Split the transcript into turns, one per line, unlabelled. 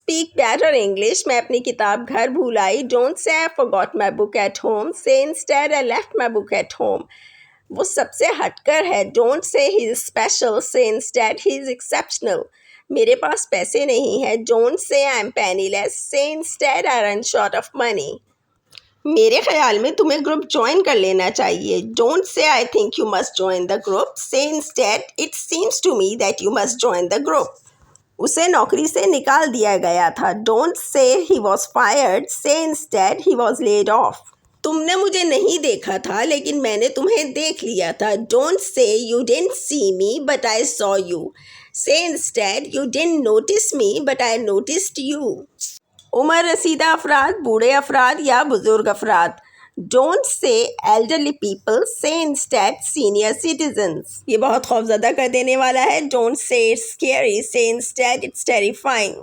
Speak better English. मैं अपनी किताब घर भूल आई। Don't say I forgot my book at home. Say instead I left my book at home. वो सबसे हटकर है। Don't say he is special. Say instead he is exceptional. मेरे पास पैसे नहीं है। Don't say I am penniless. Say instead I run short of money. मेरे ख्याल में तुम्हें ग्रुप ज्वाइन कर लेना चाहिए। Don't say I think you must join the group. Say instead it seems to me that you must join the group. उसे नौकरी से निकाल दिया गया था। Don't say he was fired. Say instead he was laid off. तुमने मुझे नहीं देखा था लेकिन मैंने तुम्हें देख लिया था। Don't say you didn't see me but I saw you. Say instead you didn't notice me but I noticed you. उम्र रसीदा अफराद, बूढ़े अफराद या बुजुर्ग अफराद। Don't say elderly people. से इंस्टेड सीनियर सिटीजन्स। ये बहुत खौफजदा कर देने वाला है। डोंट से इट्स स्केरी। से इंस्टेड इट्स टेरिफाइंग।